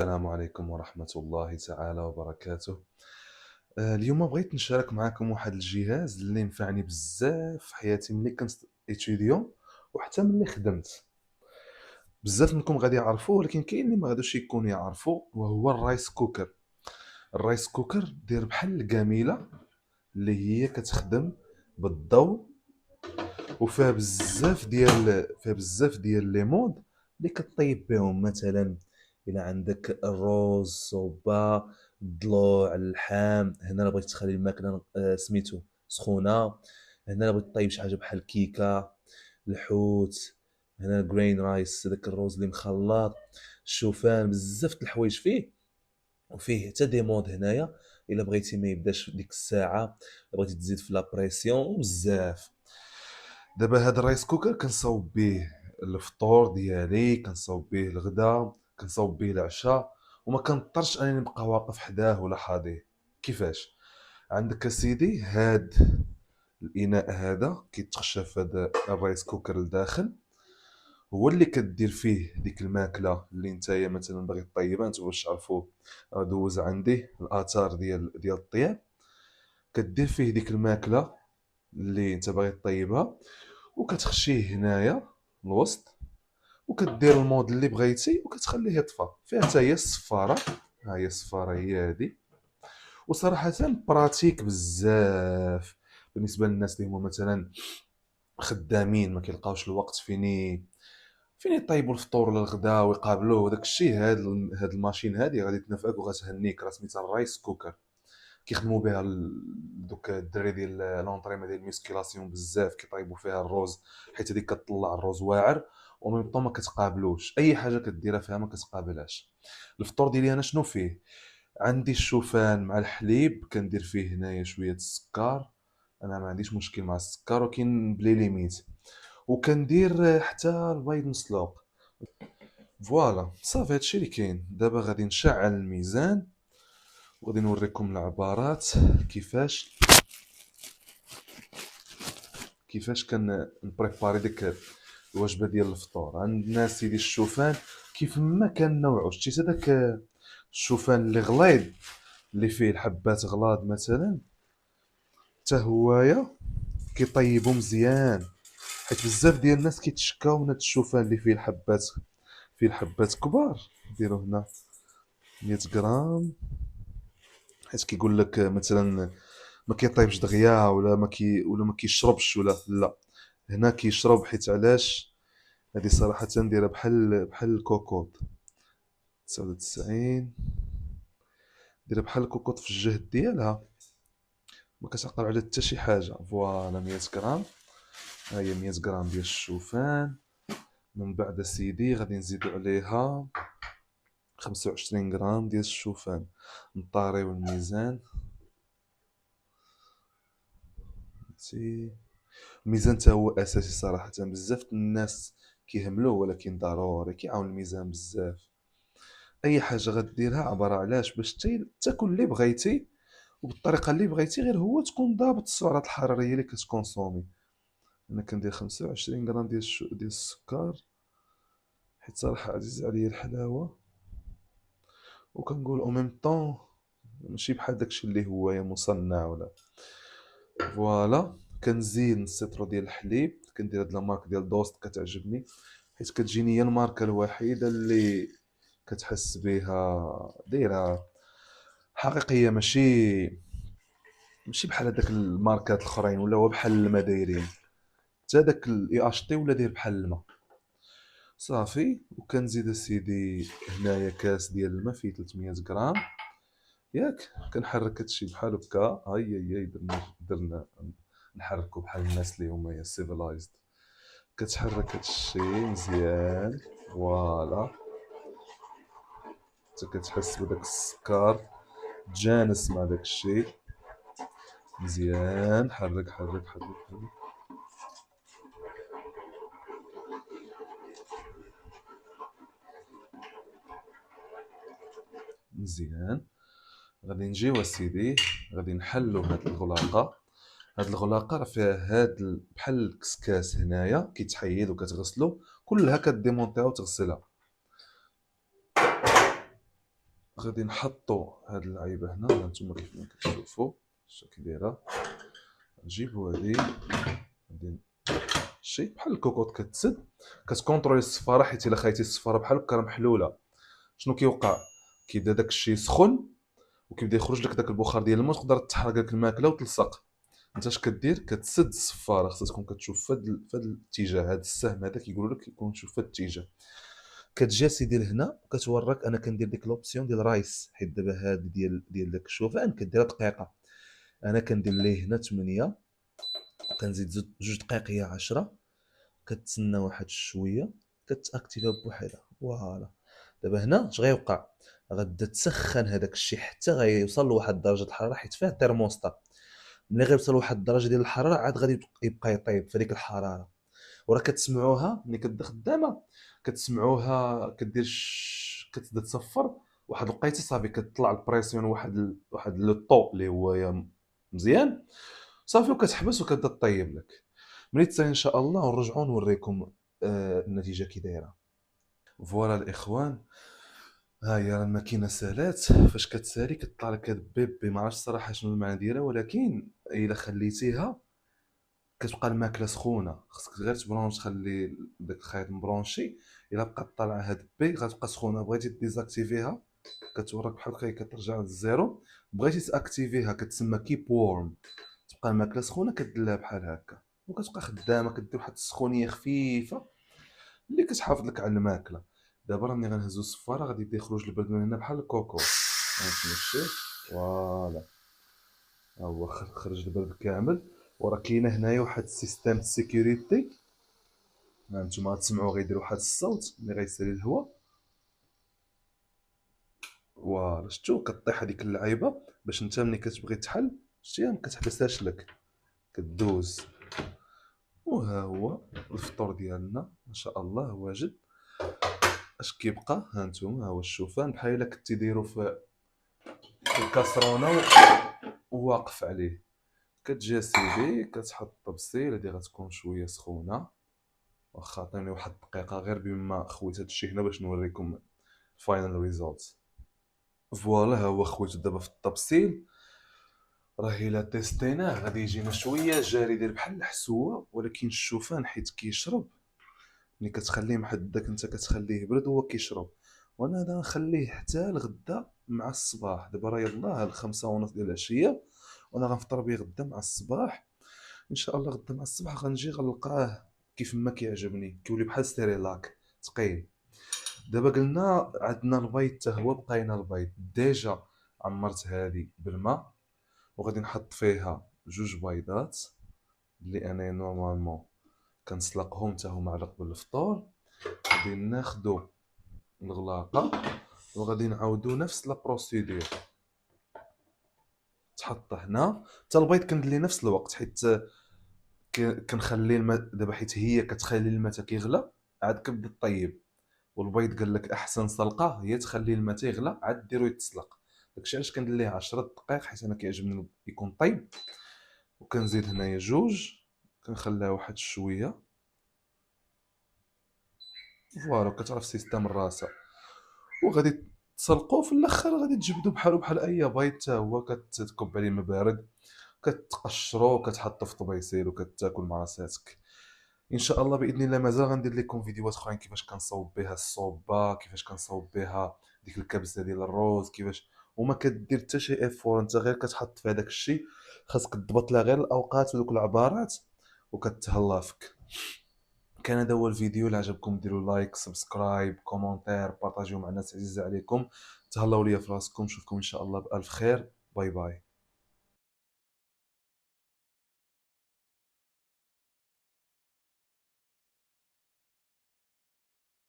السلام عليكم ورحمة الله تعالى وبركاته. اليوم بغيت نشارك معكم واحد الجهاز اللي نفعني بزاف في حياتي ملي كنت اتيديون وحتى ملي خدمت. بزاف منكم غادي يعرفوه ولكن كاين اللي ما غادوش يكونوا يعرفوه، وهو الرايس كوكر. الرايس كوكر داير بحال القاميله اللي هي كتخدم بالضوء، وفيها بزاف ديال لي مود اللي كطيب بهم. مثلا الا عندك الروز، صوبا، الضلوع، اللحام. هنا الا بغيتي تخلي الماكله سميتو سخونه. هنا الا بغيتي طيب شي حاجه بحال الكيكه، الحوت. هنا الجرين رايس، داك الروز اللي مخلط، الشوفان، بزاف د الحوايج فيه. وفيه حتى دي مود هنايا الا بغيتي ما يبداش ديك الساعه، الا بغيتي تزيد في لابريسيون وبزاف. دابا هاد الرايس كوكر كنصاوب به الفطور ديالي، كنصاوب به الغدا، كنصاوب به العشاء، وما كنضطرش انني نبقى واقف حداه ولا حاضيه. كيفاش؟ عندك اسيدي هاد الاناء هذا كيتخشى في هذا الرايس كوكر لداخل، هو اللي كدير فيه ديك الماكله اللي نتايا مثلا باغي طيبها. نتوما باش تعرفوا دوز عندي الاثار ديال الطياب. كدير فيه ديك الماكله اللي انت باغي طيبها، وكتخشيه هنايا الوسط، وكدير المود اللي بغيتي وكتخليه يطفى. فيها حتى هي الصفاره، ها هي الصفاره هي هذه. وصراحه براتيك بزاف بالنسبه للناس اللي هما مثلا خدامين ما كيلقاوش الوقت فين يطيبوا الفطور ولا الغداء ويقابلوه. داك الشيء هاد الماشين هادي غادي تنفعك وغتهنيك. راه سميتها الرايس كوكر. كيخدموا بها دوك الدراري ديال لونطريما ديال الميسكيلاسيون بزاف، كيطيبوا فيها الروز، حيت هذيك كطلع الروز واعر. وميم طون ما كتقابلوش اي حاجه كديرها فيها، ما كتقابلهاش. الفطور ديالي انا شنو فيه؟ عندي الشوفان مع الحليب، كندير فيه هنايا شويه السكر. انا ما عنديش مشكل مع السكر ولكن بلي ليميت. وكندير حتى البيض مسلوق. فوالا صافي هادشي اللي كاين. دابا غادي نشعل الميزان وغادي نوريكم العبارات كيفاش كنبريباري ديك الوجبه ديال الفطور. عندنا سيدي الشوفان كيف ما كان نوعه. شتي هذاك الشوفان اللي غليظ اللي فيه الحبات غلاض مثلا، حتى هوايا كيطيبوا مزيان. حيت بزاف ديال الناس كيتشكاو من هاد الشوفان اللي فيه الحبات كبار. نديرو هنا 100 غرام، حيت كيقول لك مثلا ما كيطيبش دغيا ولا ما كيشربش ولا لا. هنا كيشرب. حيت علاش؟ هذه صراحه نديرها بحال الكوكوط. 99 ديرها بحال الكوكوط في الجهد ديالها، ما كتعقل على حتى شي حاجه. فوالا 100 غرام. ها هي 100 غرام ديال الشوفان. من بعد سيدي غادي نزيدو عليها 25 غرام ديال الشوفان. نطاريو الميزان. الميزان حتى هو اساسي صراحه. بزاف الناس كيهملوه ولكن ضروري، كيعاون الميزان بزاف. اي حاجه غديرها عباره علاش باش تاكل اللي بغيتي وبالطريقه اللي بغيتي، غير هو تكون ضابط السعرات الحراريه اللي كتكونسومي. انا كندير 25 غرام ديال السكر، حيت صراحه عزيز عليا الحلاوه. وكنقول او ميم طون ماشي بحال داكشي اللي هو مصنع ولا. فوالا كنزيد نص ديال الحليب. كندير هاد المارك ديال دوست كتعجبني، حيت كتجيني هي الماركه الوحيده اللي كتحس بها دايره حقيقيه. ماشي بحال هذاك الماركات الاخرين ولا هو بحال الماء دايرين. حتى داك الاي اش تي ولا داير بحال الماء. صافي. وكنزيد اسيدي هنايا كاس ديال الماء فيه 300 غرام. ياك كنحرك هادشي بحال هكا. هاي درنا نحركو بحال الناس اللي هما سيفلايزد. كتحرك هادشي مزيان. فوالا حتى كتحس بداك السكر تجانس مع داك الشيء مزيان. حرك حرك حرك حرك مزيان. غادي نجيو اسيدي غادي نحلو هاد الغلاقه. هاد الغلاقه راه فيها بحال الكسكاس هنايا كيتحيد وكتغسلو كلها. كديمونطيها وتغسلها. غادي نحطوا هاد اللعيبه هنا، هانتوما كيف ما كتشوفوا اش كي دايره. نجيبوا هادي، غادي شي بحال الكوكوط كتسد، كتكونطرولي الصفاره، حيت الا خايتي الصفاره بحال هكا راه محلوله. شنو كيوقع؟ كيبدا داك الشيء سخن وكيبدا يخرج لك داك البخار ديال الماء، تقدر تحرق لك الماكله وتلصق. انت اش كدير؟ كتسد الصفاره، خصها تكون كتشوف في هذا الاتجاه، هذا السهم هذا كيقولوا لك يكون تشوف في هذا الاتجاه. كتجي سيدي لهنا وكتورك. انا كندير ديك لوبسيون ديال رايس، حيت دابا هاد ديال داك الشوفان كديرها دقيقه. انا كندير ليه هنا 8، كنزيد جوج دقائق هي 10، كتسنى واحد شويه، كتاكتيفها بوحدها. فوالا. دابا هنا اش غيوقع؟ غتبدا تسخن هذاك الشيء حتى غيوصل لواحد درجه الحراره، حيت فيه الترموستا. ملي غيوصل لواحد الدرجه ديال الحراره عاد غادي يبقى يطيب في ديك الحراره. وراه كتسمعوها ملي كتبدا خدامه، كتسمعوها كدير كتبدا تصفر واحد الوقيته صافي، كتطلع البريسيون واحد لو طو اللي هو مزيان صافي، وكتحبس وكتبدا طيب لك. ملي تسالي ان شاء الله ونرجعوا نوريكم النتيجه كي دايره. فوالا الاخوان، ها هي راه الماكينه سالات. فاش كتسالي كطلع لك هاد بيبي، ما عرفتش الصراحه شنو المعنى ديالها، ولكن الا خليتيها كتبقى الماكله سخونه. خصك غير تبرونش، تخلي داك الخيط مبرونشي. الا بقات طالعه هاد بي غتبقى سخونه. بغيتي ديزاكتيفيها كتورك بحال هكا، كترجع للزيرو. بغيتي تاكتيفيها كتسمى كيب وورم، تبقى الماكله سخونه كديرها بحال هكا وكتبقى خدامه. كدير واحد السخونيه خفيفه اللي كتحافظ لك على الماكله. دابا راني غنهزو الصفاره، غادي يبدا يخرج البرد من هنا بحال الكوكو. هانتوما فوالا، ها هو خرج البرد كامل. وراه كاينه هنايا واحد السيستيم سيكوريتي، هانتوما غتسمعوا غيدير واحد الصوت ملي غيسالي الهواء. فوالا، شفتوا كطيح هذيك اللعيبه باش انت ملي كتبغي تحل شتيها ما كتحبسهاش لك، كدوز. وها هو الفطور ديالنا ما شاء الله واجد. اش كيبقى؟ هانتوما ها هو الشوفان بحال الا كنتي ديرو في الكاسرونه وواقف عليه. كتجي اسيدي كتحط الطبسيل، هادي غتكون شويه سخونه. واخا عطيني واحد الدقيقه غير بما خويت هادشي هنا باش نوريكم الفاينل ريزولت. فوالا، ها هو خويتو دابا في الطبسيل. راه الا تيستيناه غادي يجينا شويه جاري، داير بحال الحسوه، ولكن الشوفان حيت كيشرب ملي كتخليه محدك انت كتخليه برد هو كيشرب. وانا هذا نخليه حتى الغدا مع الصباح. دابا راه يلاه ال5:30 ديال العشيه، وانا غنفطر به غدا مع الصباح. ان شاء الله غدا مع الصباح غنجي غنلقاه كيف ما كيعجبني، كيولي بحال ستيريلاك ثقيل. دابا قلنا عندنا البيض حتى هو، بقينا البيض ديجا عمرت هذه بالماء، وغادي نحط فيها جوج بيضات اللي انا نورمالمون كنسلقهم حتى هما على قبل الفطور. غادي ناخدو الغلاقه وغادي نعاودو نفس لا بروسيدور، تحط هنا حتى البيض كندير ليه نفس الوقت، حيت كنخلي الماء دابا حيت هي كتخلي الماء كيغلى عاد كبدا طيب. والبيض قال لك احسن سلقه هي تخلي الماء تيغلى عاد ديرو يتسلق. داكشي علاش كندير ليه 10 دقائق، حيت انا كيعجبني يكون طيب. وكنزيد هنايا جوج، كنخليها واحد شويه. فوالا، كتعرف سيستم الراسه. وغادي تسلقوه في الاخر، غادي تجبدو بحال اي بيض حتى هو، كتكب عليه ما بارد، كتقشرو وكتحطو في طبيسيل وكتاكل مع راساتك. ان شاء الله باذن الله مازال غندير لكم فيديوهات اخرين كيفاش كنصاوب بها الصوبه، كيفاش كنصاوب بها ديك الكبسه ديال الروز، كيفاش. وما كدير حتى شي افور، انت غير كتحط في هذاك الشيء، خاصك تضبط لها غير الاوقات ودوك العبارات وكتهلا فيك. كان هذا هو الفيديو. اللي عجبكم ديروا لايك، سبسكرايب، كومونتير، بارطاجيو مع الناس عزيزه عليكم. تهلاو ليا في راسكم، نشوفكم ان شاء الله بالف خير. باي باي.